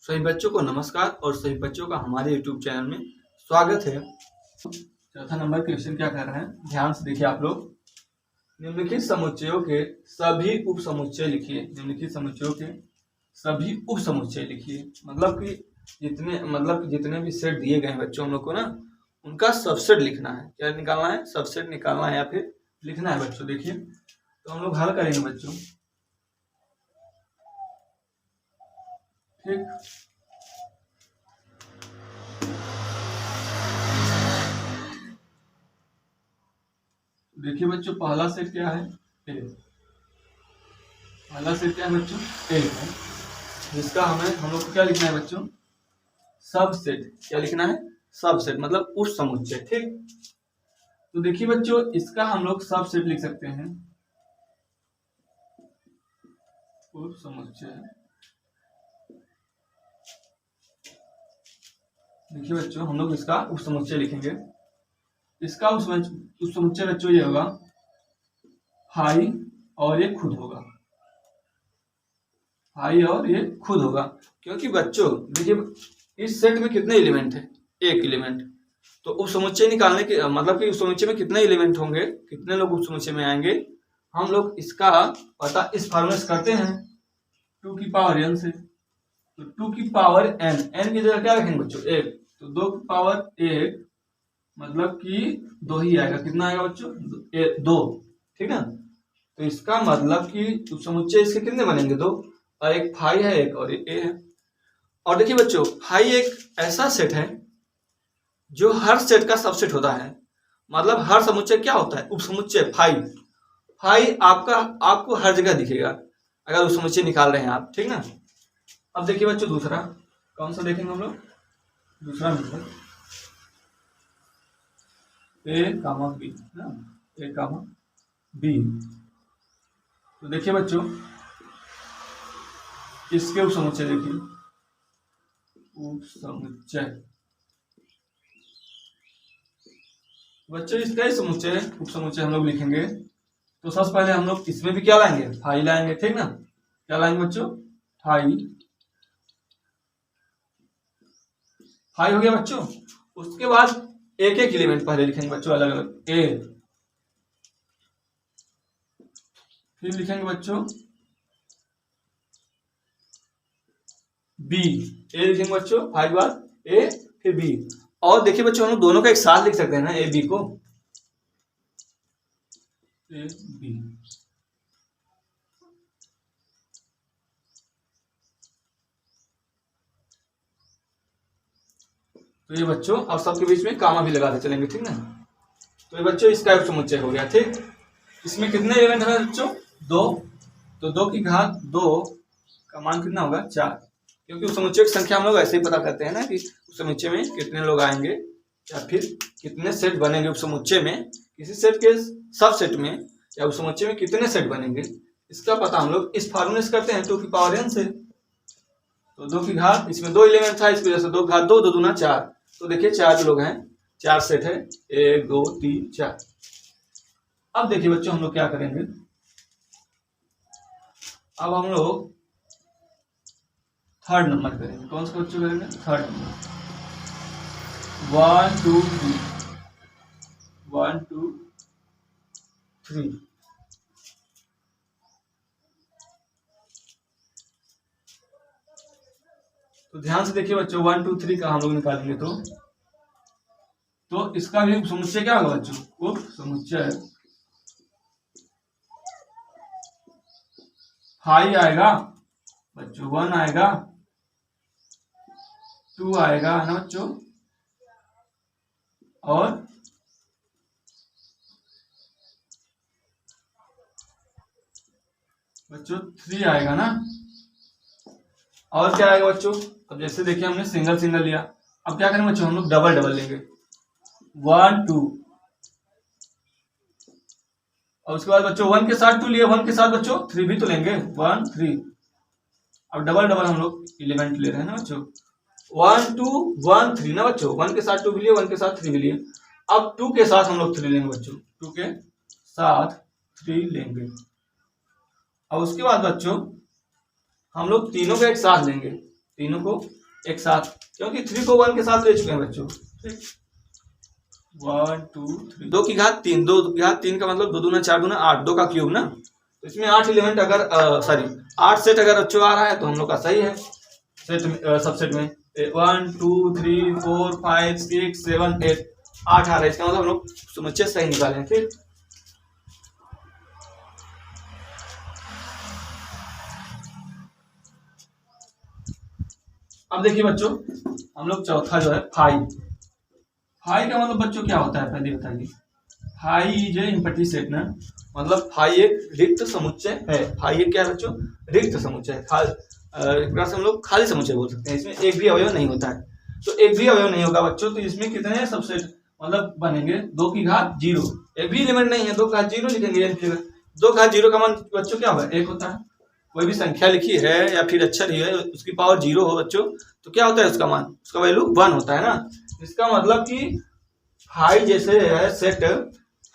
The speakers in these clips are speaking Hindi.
सभी बच्चों को नमस्कार और सभी बच्चों का हमारे YouTube चैनल में स्वागत है। चौथा नंबर क्वेश्चन क्या कर रहे हैं, ध्यान से देखिए आप लोग। निम्नलिखित समुच्चयों के सभी उप समुच्चय लिखिए। निम्नलिखित समुच्चयों के सभी उप समुच्चय लिखिए। मतलब कि जितने भी सेट दिए गए हैं बच्चों हम लोग को ना, उनका सबसेट लिखना है। क्या निकालना है? सबसेट निकालना है या फिर लिखना है बच्चों। देखिए तो हम लोग हल करेंगे बच्चों, ठीक। देखिए बच्चों, पहला सेट क्या है? ए। पहला सेट क्या है बच्चों? ए है, जिसका हम लोग को क्या लिखना है बच्चों? सबसेट। क्या लिखना है? सबसेट, मतलब उप समुच्चय, ठीक। तो देखिए बच्चों, इसका हम लोग सबसेट लिख सकते हैं, उप समुच्चय। देखिए बच्चों, हम लोग इसका उप समुच्चय लिखेंगे। इसका उप समुच्चय बच्चों ये होगा हाई और ये खुद होगा। हाई और ये खुद होगा, क्योंकि बच्चों देखिए इस सेट में कितने एलिमेंट है? एक एलिमेंट। तो उप समुच्चय निकालने के मतलब कि उप समुच्चय में कितने एलिमेंट होंगे, कितने लोग उप समुच्चय में आएंगे, हम लोग इसका पता इस फॉर्मूले से करते हैं, 2 की पावर n से। तो 2 की पावर n, n की जगह क्या रखेंगे बच्चों? 1। तो 2 की पावर 1 मतलब कि 2 ही आएगा। कितना आएगा बच्चों? 2, ठीक है। तो इसका मतलब कि उप समुच्चय इसके कितने बनेंगे? 2। और एक फाई है, एक और ए है। और देखिए बच्चों, फाई एक ऐसा सेट है जो हर सेट का सबसेट होता है। मतलब हर समुच्चय क्या होता है? उप समुच्चय फाई। फाई आपको हर जगह दिखेगा अगर उप समुच्चय निकाल रहे हैं आप, ठीक ना। अब देखिए बच्चों, दूसरा कौन सा देखेंगे हम लोग? दूसरा नंबर ए कामा बी ना, ए कामा बी। तो देखिए बच्चों, इसके उप समुच्चय देखिए, उप समुच्चय बच्चों इसका ही समुच्चय उप समुच्चय हम लोग लिखेंगे। तो सबसे पहले हम लोग इसमें भी क्या लाएंगे? फाई लाएंगे, ठीक ना। क्या लाएंगे बच्चों? फाई। फाई हो गया बच्चों। उसके बाद एक एक एलिमेंट पहले लिखेंगे बच्चों, अलग अलग। ए, फिर लिखेंगे बच्चों बी। ए लिखेंगे बच्चों, फाई बाद ए फिर बी। और देखिए बच्चों, हम लोग दोनों का एक साथ लिख सकते हैं ना, ए बी को, ए बी। तो ये बच्चों अब सबके बीच में कामा भी लगाते चलेंगे, ठीक ना। तो ये बच्चों इसका उप समुच्चय हो गया, ठीक। इसमें कितने एलिमेंट है बच्चों? 2। तो 2 की घात 2 का मान कितना होगा? 4। क्योंकि उस समुच्चय की संख्या हम लोग ऐसे ही पता करते हैं ना, कि उस समुच्चय में कितने लोग आएंगे या फिर कितने सेट बनेंगे उस समुच्चय में, किसी सेट के सब सेट में या उस समुच्चय में कितने सेट बनेंगे, इसका पता हम लोग इस फॉर्मूले से करते हैं, 2 की पावर n से। तो 2 की घात, इसमें 2 एलिमेंट था, इसकी वजह से 2 की घात 2, 2 दूना 4। तो देखिए 4 लोग हैं, 4 सेट है, 1 2 3 4। अब देखिए बच्चों, हम लोग क्या करेंगे? अब हम लोग थर्ड नंबर करेंगे। कौन सा बच्चों करेंगे? Third number. 1 2 3, 1 2 3। तो ध्यान से देखिए बच्चों, 1 2 3 का हम लोग निकालेंगे तो इसका भी समुच्चय क्या होगा बच्चों? उप समुच्चय फाई आएगा बच्चों, 1 आएगा, 2 आएगा ना बच्चों, और बच्चों 3 आएगा ना। और क्या आएगा बच्चों? अब जैसे देखिए हमने सिंगल सिंगल लिया, अब क्या करेंगे बच्चों? हम लोग डबल डबल लेंगे, 1 2। और उसके बाद बच्चों 1 के साथ 2 लिए, 1 के साथ बच्चों 3 भी तो लेंगे, 1 3। अब डबल डबल हम लोग एलिमेंट ले रहे हैं ना बच्चों, 1 2 1 3 ना बच्चों। 1 के साथ 2 भी लिए, 1 के साथ 3 भी लिए। अब 2 के साथ हम लोग 3 लेंगे बच्चों, 2 के साथ 3 लेंगे। अब उसके बाद बच्चों हम लोग तीनों का एक साथ लेंगे, तीनों को एक साथ, क्योंकि 3 को 1 के साथ ले चुके हैं बच्चों। ठीक, 1 2 3, 2 की घात 3, 2 की घात 3 का मतलब 2 दूना 4 दूना 8, 2 का क्यूब ना। तो इसमें 8 एलिमेंट अगर 8 सेट अगर बच्चों आ रहा है तो हम लोग का सही है। सेट में सबसेट में 1 2 3 4 5 6 7 8 8 आ रहा है, इसका मतलब हम लोग समुच्चय सही निकाले हैं। ठीक, अब देखिए बच्चों, हम लोग चौथा जो है फाई का मतलब बच्चों क्या होता है पहले बताइए। Phi is a empty set ना, मतलब फाई एक रिक्त समुच्चय है। फाई एक क्या है बच्चों, रिक्त समुच्चय है। एक प्रकार से हम लोग खाली समुच्चय बोल सकते हैं। इसमें एक भी अवयव नहीं होता है, तो एक भी अवयव नहीं होगा बच्चों, तो इसमें कितने सबसेट मतलब बनेंगे 2 की घात 0, एक भी एलिमेंट नहीं है, 2 की घात 0 लिखेंगे। 2 की घात 0 का मान बच्चों क्या होगा, 1 होता है। कोई भी संख्या लिखी है या फिर अक्षर ही है, उसकी पावर 0 हो बच्चों, तो क्या होता है उसका मान, उसका वैल्यू 1 होता है ना। इसका मतलब कि फाई जैसे है सेट,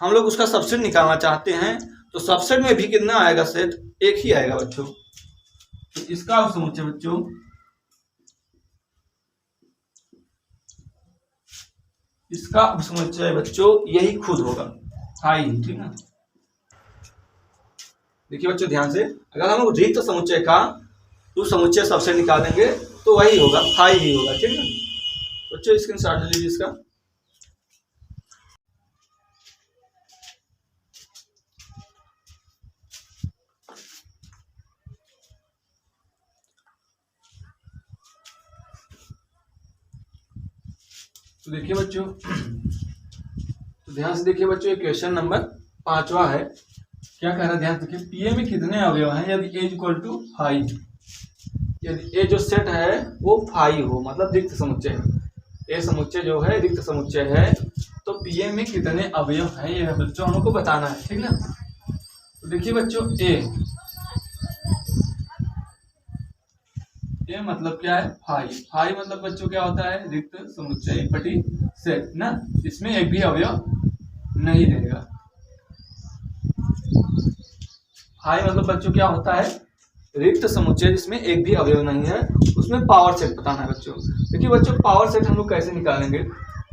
हम लोग उसका सबसेट निकालना चाहते हैं, तो सबसेट में भी कितना आएगा सेट, एक ही आएगा बच्चों। तो इसका समुच्चय बच्चों, इसका समुच्चय बच्चों यही खुद होगा, फाई। ठीक है, देखिए बच्चों ध्यान से, अगर हम लोग रिक्त समुच्चय का तो समुच्चय सबसेट निकालेंगे तो वही होगा, फाई ही होगा। ठीक है बच्चों, स्क्रीनशॉट ले लीजिए इसका। तो देखिए बच्चों, तो ध्यान से देखिए बच्चों, क्वेश्चन नंबर 5वां है। क्या कह रहा है, ध्यान से देखिए। पीए में कितने अवयव हैं यदि ए इक्वल टू 5, यदि ए जो सेट है वो 5 हो, मतलब रिक्त समुच्चय है। ए समुच्चय जो है रिक्त समुच्चय है, तो पीए में कितने अवयव हैं ये बच्चों हमको बताना है। ठीक ना, तो देखिए बच्चों, ए मतलब क्या है, 5 मतलब बच्चों क्या होता है, रिक्त समुच्चय पटी सेट ना, इसमें एक भी अवयव नहीं रहेगा। 5 मतलब बच्चों क्या होता है, रिक्त समुच्चय जिसमें एक भी अवयव नहीं है, उसमें पावर सेट बताना है बच्चों। देखिए बच्चों, पावर सेट हम लोग कैसे निकालेंगे,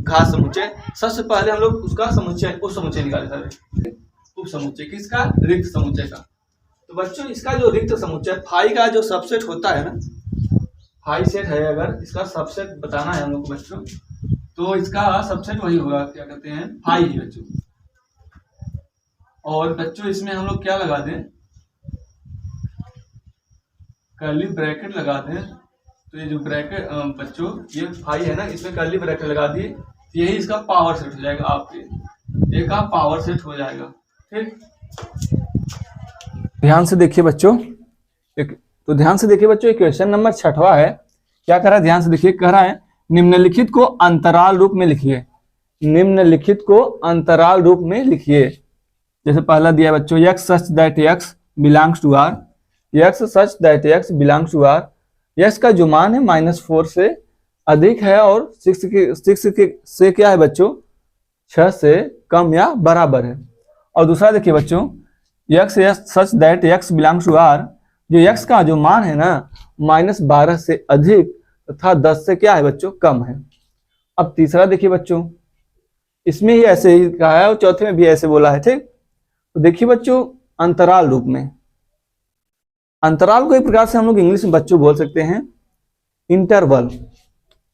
घात समुच्चय, सबसे पहले हम लोग उसका समुच्चय उप समुच्चय निकाले, उप समुच्चय किसका, रिक्त समुच्चय का। तो बच्चों इसका जो रिक्त समुच्चय 5 का जो सबसेट होता है ना, 5 सेट है, अगर इसका सबसेट बताना है हम लोग को बच्चों, तो इसका सबसेट वही होगा, क्या कहते हैं, 5 ही बच्चों। और बच्चों इसमें हम लोग क्या लगा दें, कर्ली ब्रैकेट लगा दें। तो ये जो ब्रैकेट बच्चों ये 5 है ना, इसमें कर्ली ब्रैकेट लगा दिए, यही इसका पावर सेट हो जाएगा, आपके एक का पावर सेट हो जाएगा। ठीक, ध्यान से देखिए बच्चों, तो ध्यान से देखिए बच्चों, क्वेश्चन नंबर 6वां है। क्या कह रहा है, ध्यान से देखिए, कह रहा है निम्नलिखित को अंतराल रूप में लिखिए। निम्नलिखित को अंतराल रूप में लिखिए। जैसे पहला दिया बच्चों, x such that x belongs to r, x such that x belongs to r, x का जो मान है -4 से अधिक है और 6 से क्या है बच्चों, 6 से कम या बराबर है। और दूसरा देखिए बच्चों, x such that x belongs to r, जो x का जो मान है ना -12 से अधिक तथा 10 से क्या है बच्चों, कम है। अब तीसरा देखिए बच्चों, इसमें ही ऐसे ही कहा है और चौथे में भी ऐसे बोला है। ठीक, तो देखिए बच्चों, अंतराल रूप में, अंतराल को एक प्रकार से हम लोग इंग्लिश में बच्चों बोल सकते हैं इंटरवल।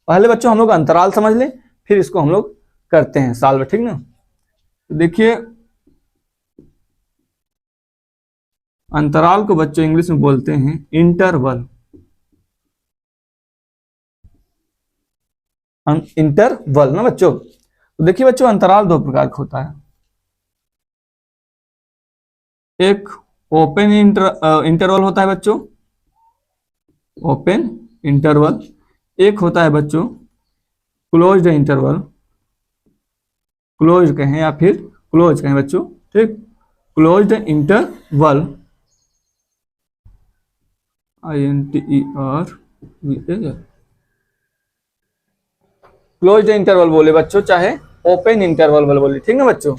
पहले बच्चों हम लोग अंतराल समझ लें, फिर इसको हम लोग करते हैं सॉल्व। ठीक ना, तो देखिए अंतराल को बच्चों इंग्लिश में बोलते हैं इंटरवल। इंटरवल ना बच्चों। तो देखिए बच्चों, अंतराल 2 प्रकार का होता है, एक ओपन इंटरवल होता है बच्चों, ओपन इंटरवल। एक होता है बच्चों क्लोज्ड इंटरवल, क्लोज्ड कहें या फिर क्लोज कहें बच्चों। ठीक, closed interval, INTERVAL, closed interval बोले बच्चों, चाहे ओपन इंटरवल बोले। ठीक ना बच्चों,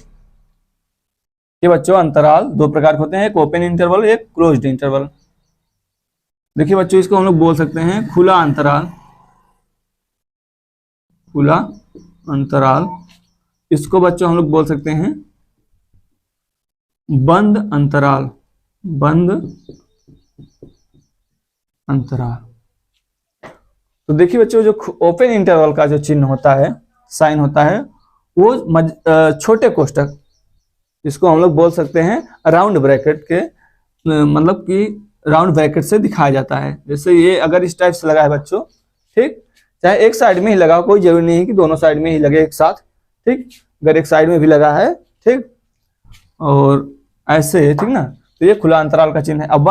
ये बच्चों अंतराल 2 प्रकार के होते हैं, एक ओपन इंटरवल, एक क्लोज्ड इंटरवल। देखिए बच्चों, इसको हम लोग बोल सकते हैं खुला अंतराल, खुला अंतराल। इसको बच्चों हम लोग बोल सकते हैं बंद अंतराल, बंद अंतराल। तो देखिए बच्चों, जो ओपन इंटरवल का जो चिन्ह होता है, साइन होता है, वो छोटे कोष्टक, इसको हम लोग बोल सकते हैं राउंड ब्रैकेट के, मतलब कि राउंड ब्रैकेट से दिखाया जाता है। जैसे ये अगर इस टाइप से लगा है बच्चों, ठीक, चाहे एक साइड में ही लगा, कोई जरूरी नहीं है कि दोनों साइड में ही लगे एक साथ, ठीक, अगर एक साइड में भी लगा है, ठीक, और ऐसे, ठीक ना, तो ये खुला अंतराल का चिन्ह है। अब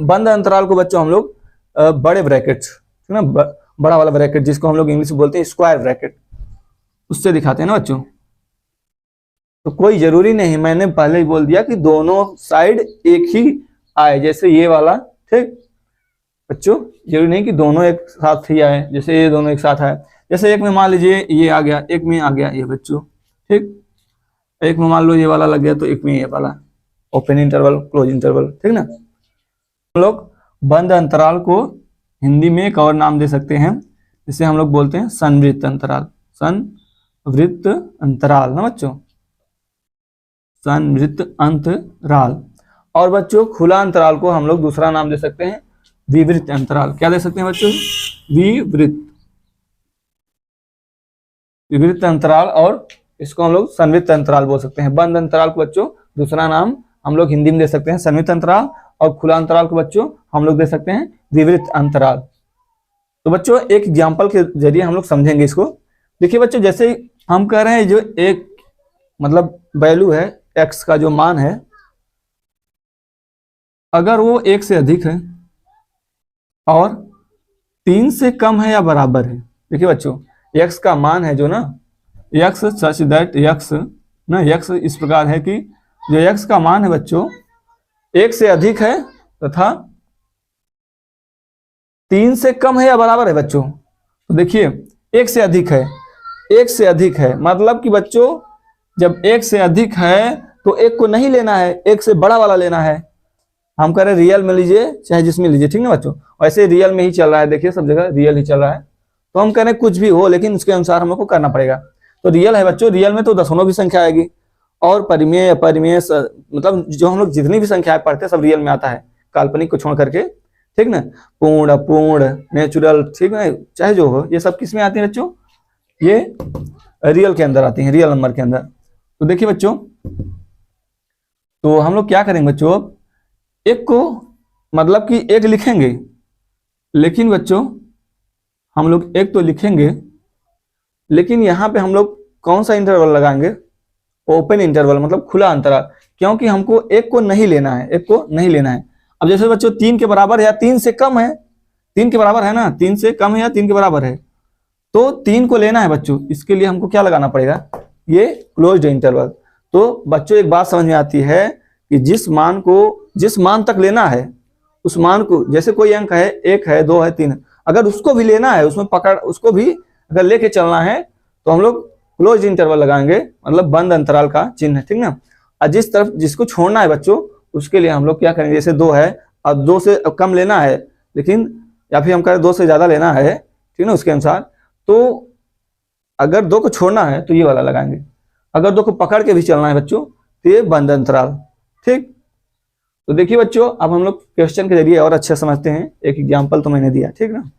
बंद अंतराल को बच्चों हम लोग बड़े ब्रैकेट, ठीक ना, बड़ा वाला ब्रैकेट जिसको हम लोग इंग्लिश में बोलते हैं स्क्वायर ब्रैकेट, उससे दिखाते हैं ना बच्चों। तो कोई जरूरी नहीं, मैंने पहले ही बोल दिया कि दोनों साइड एक ही आए, जैसे ये वाला, ठीक बच्चों, जरूरी नहीं कि दोनों एक साथ ही आए, जैसे ये दोनों एक साथ आए, जैसे एक में मान लीजिए ये आ गया, एक में आ गया ये बच्चों, ठीक, एक में मान लो ये वाला लग गया तो एक में ये वाला, ओपन इंटरवल, क्लोज इंटरवल, ठीक ना। हम लोग बंद अंतराल को हिंदी में एक और नाम दे सकते हैं, जिसे हम लोग बोलते हैं संवृत्त अंतराल, संवृत्त अंतराल ना बच्चों, संवृत्त अंतराल। और बच्चों खुला अंतराल को हम लोग दूसरा नाम दे सकते हैं विवृत अंतराल। क्या दे सकते हैं बच्चों? विवृत, विवृत अंतराल, और इसको हम लोग संवृत्त अंतराल बोल सकते हैं। बंद अंतराल को बच्चों दूसरा नाम हम लोग हिंदी में दे सकते हैं संवृत्त अंतराल, और खुला अंतराल को बच्चों हम लोग दे सकते हैं विवृत अंतराल। तो बच्चों एक एग्जाम्पल के जरिए हम लोग समझेंगे इसको। देखिए बच्चों, जैसे हम कह रहे हैं जो एक मतलब वैल्यू है एक्स का जो मान है, अगर वो एक से अधिक है और 3 से कम है या बराबर है। देखिए बच्चों, एक्स का मान है जो ना, एक्स सच दैट एक्स ना, एक्स इस प्रकार है कि जो एक्स का मान है बच्चों एक से अधिक है तथा 3 से कम है या बराबर है बच्चों। तो देखिए एक से अधिक है, एक से अधिक है मतलब कि बच्चों जब एक से अधिक है तो एक को नहीं लेना है, एक से बड़ा वाला लेना है। हम कह रहे रियल में लीजिए चाहे जिसमें लीजिए, ठीक ना बच्चों, वैसे रियल में ही चल रहा है, देखिए सब जगह रियल ही चल रहा है। तो हम कह रहे हैं कुछ भी हो लेकिन उसके अनुसार हम लोग को करना पड़ेगा। तो रियल है बच्चों, रियल में तो दशमलव भी संख्या आएगी, और परिमेय अपरिमेय मतलब जो हम लोग जितनी भी संख्याएं पढ़ते हैं सब रियल में आता है, काल्पनिक को छोड़ करके, ठीक ना, पूर्ण अपूर्ण नेचुरल, ठीक है, चाहे जो हो, ये सब किस में आती है बच्चों? ये रियल के अंदर आती है, रियल नंबर के अंदर। तो देखिए बच्चों, तो हम लोग क्या करेंगे बच्चों, एक को मतलब कि एक लिखेंगे, लेकिन बच्चों हम लोग एक तो लिखेंगे, लेकिन यहां पे हम लोग कौन सा इंटरवल लगाएंगे? ओपन इंटरवल, मतलब खुला अंतराल, क्योंकि हमको एक को नहीं लेना है, एक को नहीं लेना है। अब जैसे बच्चों 3 के बराबर है या 3 से कम है, 3 के बराबर है ना, 3 से कम है या 3 के बराबर है, तो 3 को लेना है बच्चों, इसके लिए हमको क्या लगाना पड़ेगा? ये क्लोज्ड इंटरवल। तो बच्चों एक बात समझ में आती है कि जिस मान को जिस मान तक लेना है उस मान को, जैसे कोई अंक है 1 है 2 है 3 है, अगर उसको भी लेना है, उसमें पकड़ उसको भी अगर लेके चलना है तो हम लोग क्लोज इंटरवल लगाएंगे, मतलब बंद अंतराल का चिन्ह, ठीक ना। और जिस तरफ जिसको छोड़ना है बच्चों उसके लिए हम लोग क्या करेंगे, जैसे 2 है, अब 2 से कम लेना है लेकिन, या फिर हम कह रहे 2 से ज्यादा लेना है, ठीक ना, उसके अनुसार, तो अगर 2 को छोड़ना है तो ये वाला लगाएंगे, अगर 2 को पकड़ के भी चलना है बच्चों तो ये बंद अंतराल, ठीक। तो देखिए बच्चों, अब हम लोग क्वेश्चन के जरिए और अच्छे समझते हैं। एक एग्जांपल तो मैंने दिया, ठीक ना।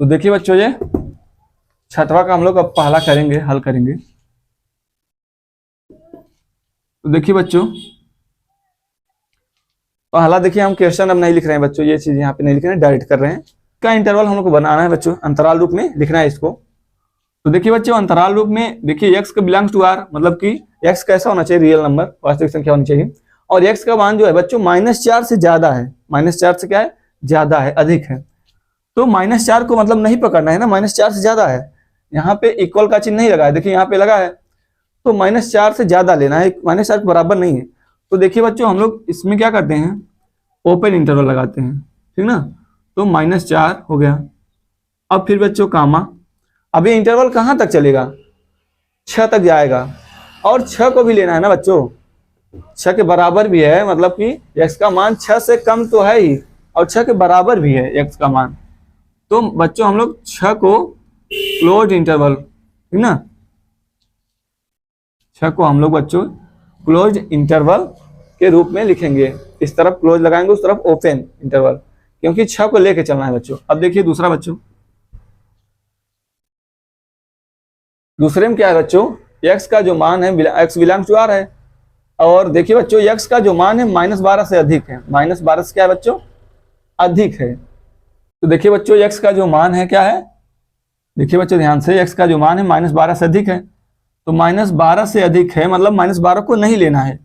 तो देखिए बच्चों, ये छठवां का हम लोग अब पहला करेंगे, हल करेंगे। तो देखिए बच्चों, पहला देखिए हम क्वेश्चन अब नहीं लिख रहे हैं बच्चों, ये चीज यहाँ पे नहीं लिख रहे हैं, डायरेक्ट कर रहे हैं। का इंटरवल हम लोग को बनाना है बच्चों, अंतराल रूप में लिखना है इसको। तो देखिए बच्चों, अंतराल रूप में देखिए x का बिलोंग्स टू r, मतलब कि x कैसा होना चाहिए, रियल नंबर, वास्तविक संख्या होनी चाहिए। और x का मान जो है बच्चों -4 से ज्यादा है, -4 से क्या है, ज्यादा है, अधिक है। तो -4 को मतलब नहीं पकड़ना है ना, -4 से ज्यादा है। यहाँ पे इक्वल का चिन्ह नहीं लगा है, देखिए यहाँ पे लगा है, तो -4 से ज्यादा लेना है, -4 के बराबर नहीं है। तो देखिए बच्चों, हम लोग इसमें क्या करते हैं, ओपन इंटरवल लगाते हैं, ठीक ना। तो -4 हो गया। अब फिर बच्चों कामा, अब ये इंटरवल कहाँ तक चलेगा, 6 तक जाएगा। और 6 को भी लेना है ना बच्चों, 6 के बराबर भी है, मतलब कि x का मान 6 से कम तो है ही, और 6 के बराबर भी है x का मान। तो बच्चों हम लोग 6 को क्लोज इंटरवल, ठीक ना, 6 को हम लोग बच्चों क्लोज इंटरवल के रूप में लिखेंगे। इस तरफ क्लोज लगाएंगे, उस तरफ ओपन इंटरवल, क्योंकि 6 को लेके चलना है बच्चों। अब देखिए दूसरा बच्चों, दूसरे में क्या है बच्चों, x का जो मान है, x बिलोंग्स टू r है। और देखिए बच्चों, x का जो मान है -12 से अधिक है, -12 से क्या है बच्चों, अधिक है। तो देखिए बच्चों, x का जो मान है क्या है, देखिए बच्चों ध्यान से, x का जो मान है -12 से अधिक है। तो -12 से अधिक है मतलब -12 को नहीं लेना है,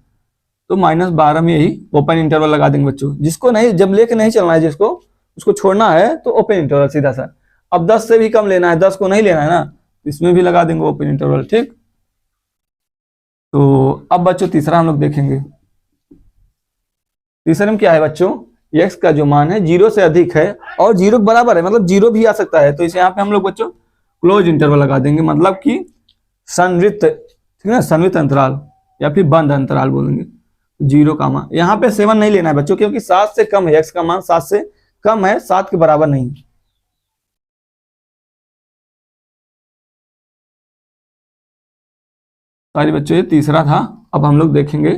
तो -12 में यही ओपन इंटरवल लगा देंगे बच्चों। जिसको नहीं, जब लेके नहीं चलना है, जिसको उसको छोड़ना है तो ओपन इंटरवल सीधा सा। अब 10 से भी कम लेना है, 10 को नहीं लेना है ना, इसमें भी लगा देंगे ओपन इंटरवल, ठीक। तो अब बच्चों तीसरा हम लोग देखेंगे। तीसरे में क्या है बच्चों, x का जो मान है 0 से अधिक है और 0 के बराबर है, मतलब 0 भी आ सकता है। तो इसे यहाँ पे हम लोग बच्चों क्लोज इंटरवल लगा देंगे, मतलब कि संवृत्त, ठीक है, संवृत्त अंतराल या फिर बंद अंतराल बोलेंगे। 0 कामा, यहाँ पे 7 नहीं लेना है बच्चों, क्योंकि 7 से कम है, x का मान 7 से कम है, 7 के बराबर नहीं। सॉरी बच्चों, ये तीसरा था। अब हम लोग देखेंगे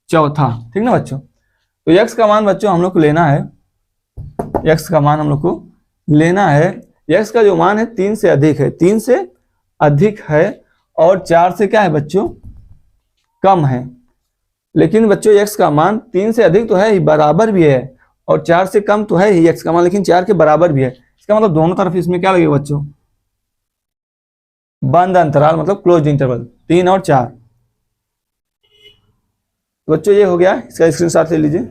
चौथा, ठीक ना बच्चों। तो x का मान बच्चों हम लोग को लेना है, x का मान हम लोग को लेना है, x का जो मान है 3 से अधिक है, 3 से अधिक है, और 4 से क्या है बच्चों, कम है। लेकिन बच्चों x का मान 3 से अधिक तो है ही, बराबर भी है, और 4 से कम तो है ही x का मान, लेकिन 4 के बराबर भी है। इसका मतलब दोनों तरफ इसमें क्या लगेगा बच्चों, बंद अंतराल, मतलब क्लोज इंटरवल, 3 और 4। तो बच्चों ये हो गया, इसका स्क्रीनशॉट ले लीजिए।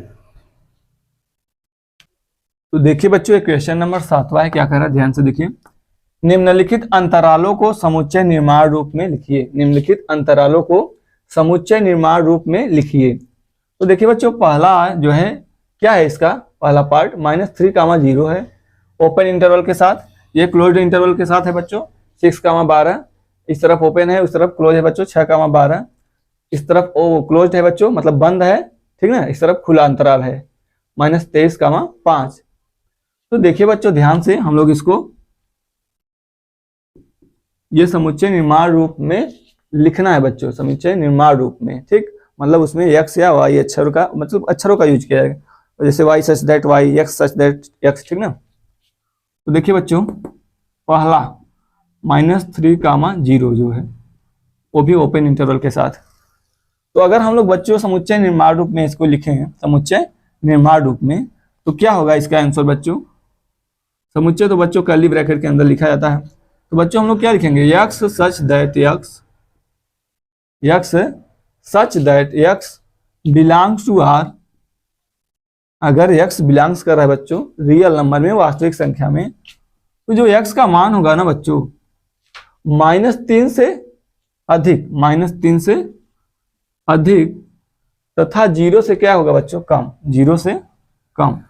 तो देखिए बच्चों, ये क्वेश्चन नंबर 7वां है, क्या कह रहा है, ध्यान से देखिए। निम्नलिखित अंतरालों को समुच्चय निर्माण रूप में लिखिए, निम्नलिखित अंतरालों को समुच्चय निर्माण रूप में लिखिए। तो देखिए बच्चों, पहला जो है क्या है, इसका पहला पार्ट -3, 0 है, ओपन इंटरवल के साथ, ये क्लोज्ड इंटरवल के साथ है बच्चों। 6, 12 इस तरफ ओपन है, उस तरफ क्लोज है बच्चों। 6, 12 इस तरफ ओ क्लोज्ड है बच्चों, मतलब बंद है, ठीक ना, इस तरफ खुला अंतराल है। -23, 5। तो देखिए बच्चों ध्यान से, हम लोग इसको ये समुच्चय निर्माण रूप में लिखना है बच्चों, समुच्चय निर्माण रूप में, ठीक। मतलब उसमें x या y अक्षरों का, मतलब अक्षरों का यूज किया है, जैसे y such that y, x such that x, ठीक ना। तो देखिए बच्चों, पहला -3, 0 जो है वो भी ओपन इंटरवल के साथ। तो अगर हम लोग बच्चों समुच्चय निर्माण रूप में इसको लिखें, समुच्चय निर्माण रूप में, तो क्या होगा इसका आंसर बच्चों। समुच्चय तो बच्चों कर्ली ब्रैकेट के अंदर लिखा जाता है। तो बच्चों हम लोग क्या लिखेंगे, x such that x such that x belongs to r। अगर x बिलोंग्स कर रहा है बच्चों रियल नंबर में, वास्तविक संख्या में, तो जो x का मान होगा ना बच्चों -3 से अधिक, -3 से अधिक तथा 0 से क्या होगा बच्चों, कम, 0 से कम।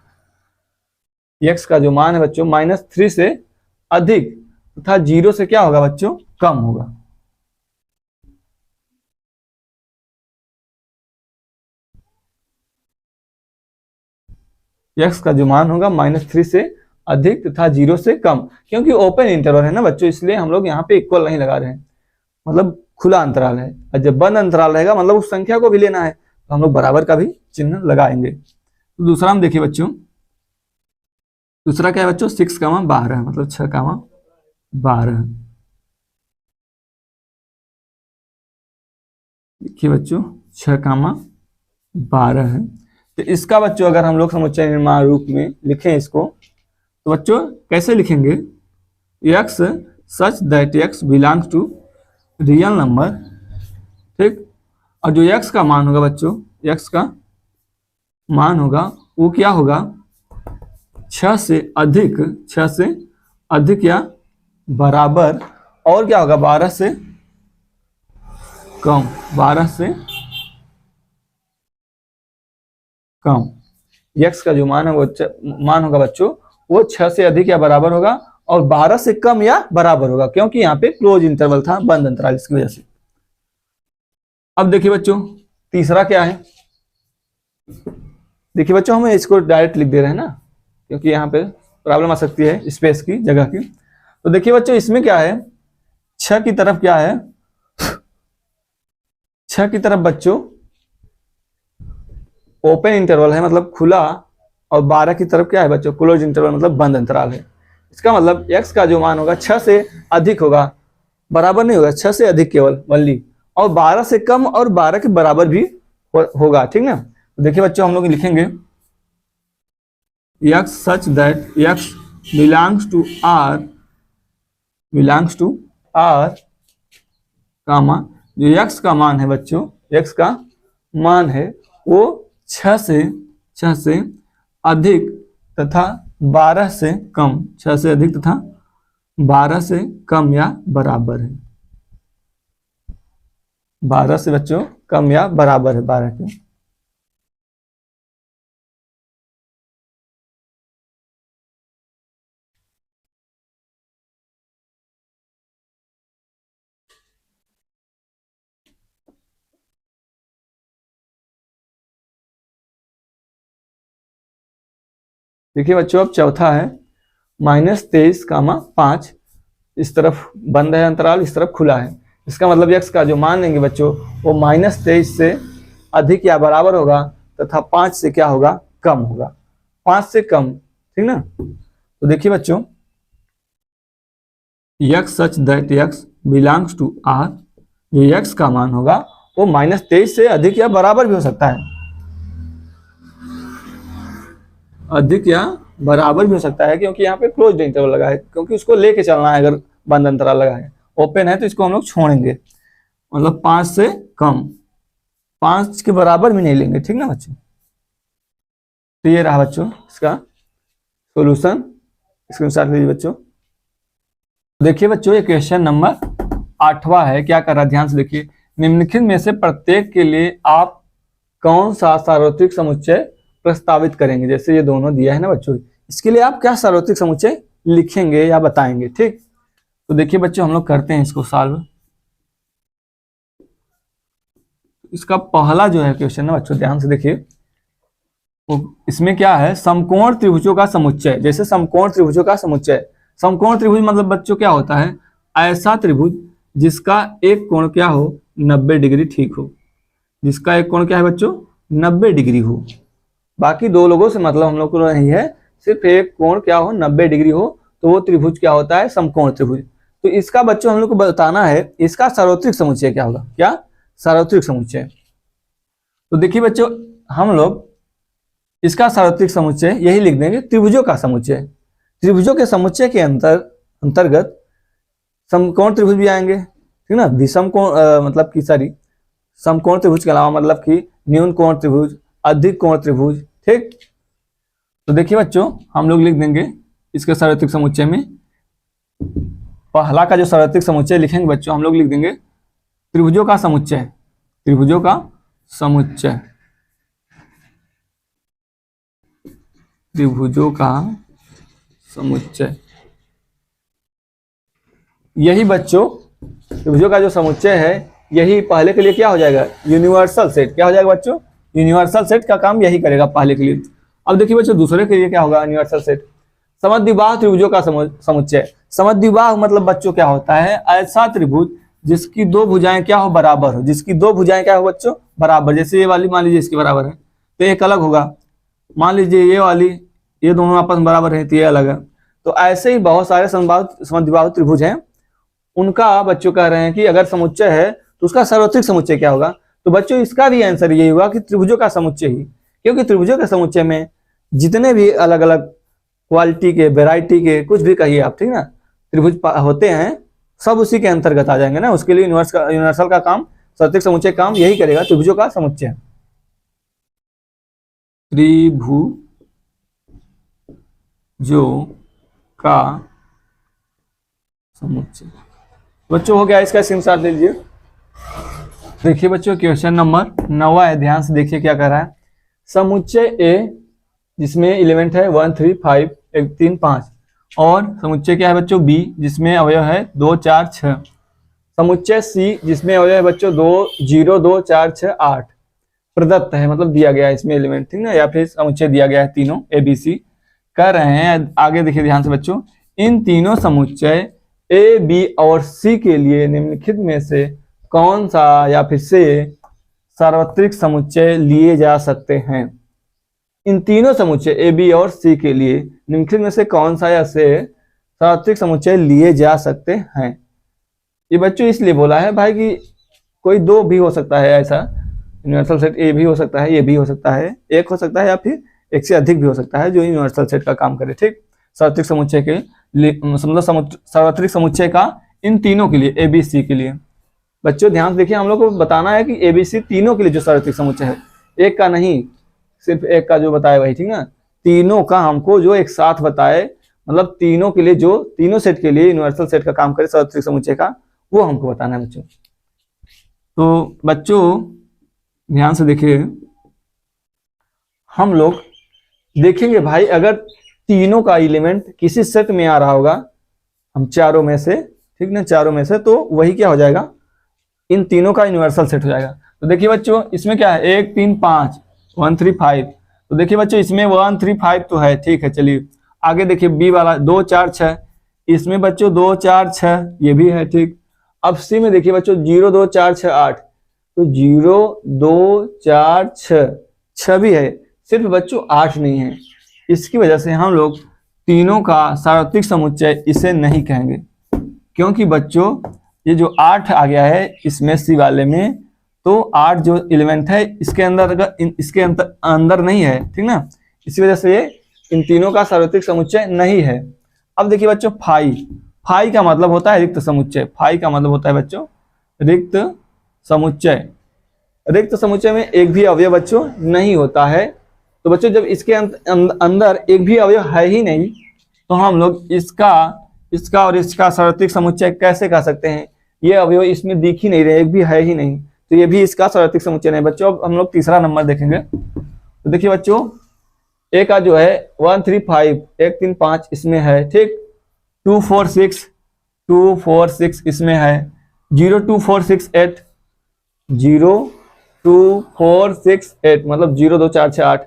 x का जो मान है बच्चों -3 से अधिक तथा 0 से क्या होगा बच्चों, कम होगा। x का जो मान होगा -3 से अधिक तथा 0 से कम, क्योंकि ओपन इंटरवल है ना बच्चों, इसलिए हम लोग यहाँ पे इक्वल नहीं लगा रहे हैं, मतलब खुला अंतराल है। और जब बंद अंतराल रहेगा मतलब उस संख्या को भी लेना है, तो हम लोग बराबर का भी चिन्ह लगाएंगे। तो दूसरा हम देखिए बच्चों, दूसरा क्या है बच्चों, 6, 12, मतलब 6, 12। देखिए बच्चों 6 कामा 12 है। तो इसका बच्चों अगर हम लोग समुच्चय निर्माण रूप में लिखें इसको, तो बच्चों कैसे लिखेंगे? x such that x belongs to real number, ठीक। और जो x का मान होगा बच्चों, x का मान होगा वो क्या होगा? 6 से अधिक या बराबर, और क्या होगा? 12 से कम, 12 से कम। x का जो मान है वो मान होगा बच्चों वो 6 से अधिक या बराबर होगा और 12 से कम या बराबर होगा, क्योंकि यहाँ पे क्लोज इंटरवल था, बंद अंतराल, इसकी वजह से। अब देखिए बच्चों तीसरा क्या है? देखिए बच्चों हम इसको डायरेक्ट लिख दे रहे हैं ना, क्योंकि यहाँ पे प्रॉब्लम आ सकती है स्पेस की, जगह की। तो देखिए बच्चों इसमें क्या है? 6 की तरफ क्या है? 6 की तरफ बच्चों ओपन इंटरवल है, मतलब खुला, और 12 की तरफ क्या है बच्चों? क्लोज इंटरवल, मतलब बंद अंतराल है। इसका मतलब x का जो मान होगा 6 से अधिक होगा, बराबर नहीं होगा, 6 से अधिक केवल वनली, और 12 से कम और 12 के बराबर भी होगा, ठीक ना। तो देखिए बच्चों हम लोग लिखेंगे x such that x belongs to r comma, जो x का मान है बच्चों, x का मान है वो 6 से अधिक तथा 12 से कम, 6 से अधिक तथा 12 से कम या बराबर है। 12 से बच्चों कम या बराबर है 12 के। देखिए बच्चों अब चौथा है -23 कामा 5, इस तरफ बंद है अंतराल, इस तरफ खुला है। इसका मतलब x का जो मान लेंगे बच्चों वो -23 से अधिक या बराबर होगा तथा 5 से क्या होगा? कम होगा, 5 से कम, ठीक ना। तो देखिए बच्चों x such that x belongs to r, जो x का मान होगा वो -23 से अधिक या बराबर भी हो सकता है, अधिक या बराबर भी हो सकता है, क्योंकि यहाँ पे क्लोज्ड इंटरवल लगा है, क्योंकि उसको लेके चलना है। अगर बंद अंतराल लगा है, ओपन है, तो इसको हम लोग छोड़ेंगे, मतलब 5 से कम, 5 के बराबर भी नहीं लेंगे, ठीक ना बच्चों। तो ये रहा बच्चों इसका सॉल्यूशन, स्क्रीनशॉट लीजिए बच्चों। देखिए बच्चों ये क्वेश्चन नंबर 8वां है। क्या कर रहा है? ध्यान से देखिए, निम्नलिखित में से प्रत्येक के लिए आप कौन सा सार्वत्रिक समुच्चय प्रस्तावित करेंगे? जैसे ये दोनों दिया है ना बच्चों, इसके लिए आप क्या सार्वत्रिक समुच्चय लिखेंगे या बताएंगे, ठीक। तो देखिए बच्चों हम लोग करते हैं इसको सॉल्व। इसका पहला जो है क्वेश्चन ना बच्चों, ध्यान से देखिए, इसमें क्या है? समकोण त्रिभुजों का समुच्चय। जैसे समकोण त्रिभुजों का समुच्चय, समकोण त्रिभुज मतलब बच्चों क्या होता है? ऐसा त्रिभुज जिसका एक कोण क्या हो? 90 डिग्री ठीक हो, जिसका एक कोण क्या है बच्चों? 90 डिग्री हो। बाकी दो लोगों से मतलब हम लोग को नहीं है, सिर्फ एक कोण क्या हो? 90 डिग्री हो, तो वो त्रिभुज क्या होता है? समकोण त्रिभुज। तो इसका बच्चों हम लोग को बताना है इसका सार्वत्रिक समुच्चय क्या होगा। क्या? सार्वत्रिक समुच्चय। तो देखिए बच्चों हम लोग इसका सार्वत्रिक समुच्चय यही लिख देंगे, त्रिभुजों का समुच्चय। त्रिभुजों के समुच्चय के अंतर्गत समकोण त्रिभुज भी आएंगे, ठीक ना। विषम कोण मतलब कि सॉरी समकोण त्रिभुज के अलावा मतलब कि न्यून कोण त्रिभुज, अधिक कोण त्रिभुज, ठीक। तो देखिए बच्चों हम लोग लिख देंगे इसके सार्वत्रिक समुच्चय में, पहला का जो सार्वत्रिक समुच्चय लिखेंगे बच्चों हम लोग लिख देंगे त्रिभुजों का समुच्चय, त्रिभुजों का समुच्चय, त्रिभुजों का समुच्चय। यही बच्चों त्रिभुजों का जो समुच्चय है यही पहले के लिए क्या हो जाएगा? Universal set. क्या हो जाएगा बच्चों? यूनिवर्सल सेट का काम यही करेगा पहले के लिए। अब देखिए बच्चों दूसरे के लिए क्या होगा? यूनिवर्सल सेट समद्विबाहु त्रिभुजों का समुच्चय। समद्विबाहु मतलब बच्चों क्या होता है? ऐसा त्रिभुज जिसकी दो भुजाएं क्या हो? बराबर हो। जिसकी दो भुजाएं क्या हो बच्चों? बराबर। जैसे ये वाली मान लीजिए इसके बराबर है तो एक अलग होगा, मान लीजिए ये वाली, ये दोनों आपस में बराबर है तो ये अलग है। तो ऐसे ही बहुत सारे समद्विबाहु त्रिभुज हैं, उनका बच्चों कह रहे हैं कि अगर समुच्चय है तो उसका सार्वत्रिक समुच्चय क्या होगा? तो बच्चों इसका भी आंसर यही होगा कि त्रिभुजों का समुच्चय ही, क्योंकि त्रिभुजों के समुच्चय में जितने भी अलग अलग क्वालिटी के, वेराइटी के, कुछ भी कहिए आप, ठीक ना, त्रिभुज होते हैं सब उसी के अंतर्गत आ जाएंगे ना। उसके लिए यूनिवर्सल का काम, सार्वत्रिक समुच्चय काम यही करेगा, त्रिभुजों का समुच्चय। त्रिभुजों का समुच्चय बच्चों हो गया, इसका स्क्रीनशॉट ले लीजिए। देखिए बच्चों क्वेश्चन नंबर 9 है, ध्यान से देखिए क्या कह रहा है। समुच्चय ए जिसमें एलिमेंट है 1 3 5 1 3 5, और समुच्चय क्या है बच्चों बी जिसमें अवयव है 2 4 6। समुच्चय सी जिसमें अवयव है बच्चों 2 0 2 4 6 8 प्रदत्त है, मतलब दिया गया है इसमें एलिमेंट, ठीक ना, या फिर समुच्चय दिया गया है तीनों ए बी सी। कर रहे हैं आगे देखिए ध्यान से बच्चों, इन तीनों समुच्चय ए बी और सी के लिए निम्नलिखित में से कौन सा या फिर से सार्वत्रिक समुच्चय लिए जा सकते हैं। इन तीनों समुच्चय ए बी और सी के लिए निम्नलिखित में से कौन सा या से सार्वत्रिक समुच्चय लिए जा सकते हैं। ये बच्चों इसलिए बोला है भाई कि कोई दो भी हो सकता है, ऐसा यूनिवर्सल सेट ए भी हो सकता है, ये भी हो सकता है, एक हो सकता है, या फिर एक से अधिक भी हो सकता है जो यूनिवर्सल सेट का काम करे, ठीक। सार्वत्रिक समुच्चय के लिए, मतलब सार्वत्रिक समुच्चय का इन तीनों के लिए, ए बी सी के लिए। बच्चों ध्यान से देखिए, हम लोग को बताना है कि ए बी सी तीनों के लिए जो सार्वत्रिक समुच्चय है, एक का नहीं, सिर्फ एक का जो बताए वही, ठीक ना, तीनों का हमको जो एक साथ बताए, मतलब तीनों के लिए, जो तीनों सेट के लिए यूनिवर्सल सेट का काम करे सार्वत्रिक समुच्चय का, वो हमको बताना है बच्चों। तो बच्चों ध्यान से देखिए, हम लोग देखेंगे भाई अगर तीनों का एलिमेंट किसी सेट में आ रहा होगा, हम चारों में से, ठीक ना, चारों में से, तो वही क्या हो जाएगा, इन तीनों का यूनिवर्सल सेट हो जाएगा। तो देखिए बच्चों इसमें क्या है 1 3 5 1 3 5, तो देखिए बच्चों इसमें 1 3 5 तो है, ठीक है। चलिए आगे देखिए बी वाला 2 4 6, इसमें बच्चों 2 4 6 ये भी है, ठीक। अब सी में देखिए बच्चों 0 2 4 6 8, तो 0 2 4 6 भी है, सिर्फ बच्चों 8 नहीं है। इसकी वजह से हम लोग तीनों का सार्वत्रिक समुच्चय इसे नहीं कहेंगे, क्योंकि बच्चों ये जो 8 आ गया है इसमें सी वाले में, तो 8 जो एलिमेंट है इसके अंदर नहीं है, ठीक ना, इसी वजह से ये इन तीनों का सार्वत्रिक समुच्चय नहीं है। अब देखिए बच्चों फाई का मतलब होता है रिक्त समुच्चय, फाई का मतलब होता है बच्चों रिक्त समुच्चय। रिक्त समुच्चय में एक भी अवयव बच्चों नहीं होता है, तो बच्चों जब इसके अंदर एक भी अवयव है ही नहीं, तो हम लोग इसका और इसका सार्वत्रिक समुच्चय कैसे कह सकते हैं। ये अवयव इसमें दिख ही नहीं रहे, एक भी है ही नहीं, तो ये भी इसका सार्वत्रिक समुच्चय नहीं। बच्चों अब हम लोग तीसरा नंबर देखेंगे। तो देखिए बच्चों ए का जो है 1 3 5 1 3 5 इसमें है, ठीक। 2 4 6 इसमें है, 0 2 4 6 8 0 2 4 6 8, मतलब 0 2 4 6 8।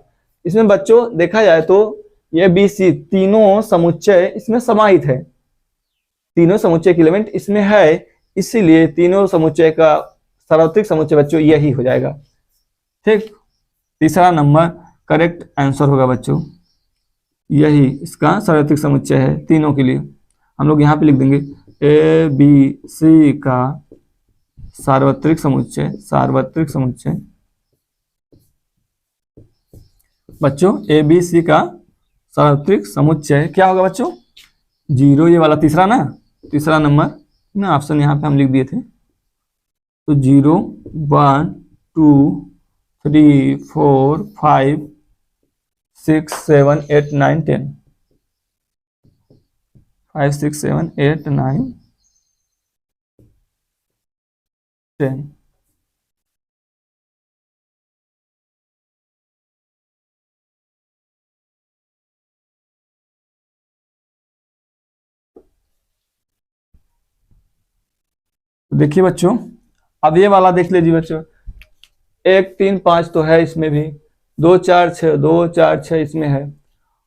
इसमें बच्चों देखा जाए तो ये बी सी तीनों समुच्चय इसमें समाहित है, तीनों समुच्चय के एलिमेंट इसमें है, इसीलिए तीनों समुच्चय का सार्वत्रिक समुच्चय बच्चों यही हो जाएगा, ठीक। तीसरा नंबर करेक्ट आंसर होगा बच्चों, यही इसका सार्वत्रिक समुच्चय है तीनों के लिए। हम लोग यहाँ पे लिख देंगे ए बी सी का सार्वत्रिक समुच्चय बच्चों, ए बी सी का सार्वत्रिक समुच्चय क्या होगा बच्चों 0, ये वाला तीसरा ना, तीसरा नंबर ना, ऑप्शन यहाँ पे हम लिख दिए थे। तो 0 1 2 3 4 5 6 7 8 9 10, 5 6 7 8 9 10। देखिए बच्चों अब ये वाला देख लीजिए बच्चों, 1 3 5 तो है इसमें भी, 2 4 6 इसमें है,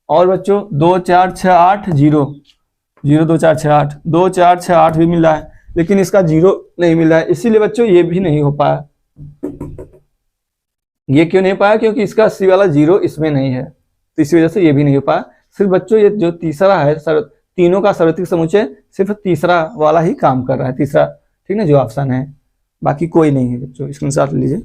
और बच्चों 2 4 6 8 0 0 2 4 6 8 2 4 6 8 भी मिल रहा है, लेकिन इसका 0 नहीं मिल रहा है, इसीलिए बच्चों ये भी नहीं हो पाया। ये क्यों नहीं पाया, क्योंकि इसका सी वाला 0 इसमें नहीं है, तो इसी वजह से ये भी नहीं हो पाया। सिर्फ बच्चों ये जो तीसरा है तीनों का सार्वत्रिक समुच्चय, सिर्फ तीसरा वाला ही काम कर रहा है, तीसरा, ठीक ना, जो ऑप्शन है, बाकी कोई नहीं है बच्चों। स्क्रीनशॉट लीजिए।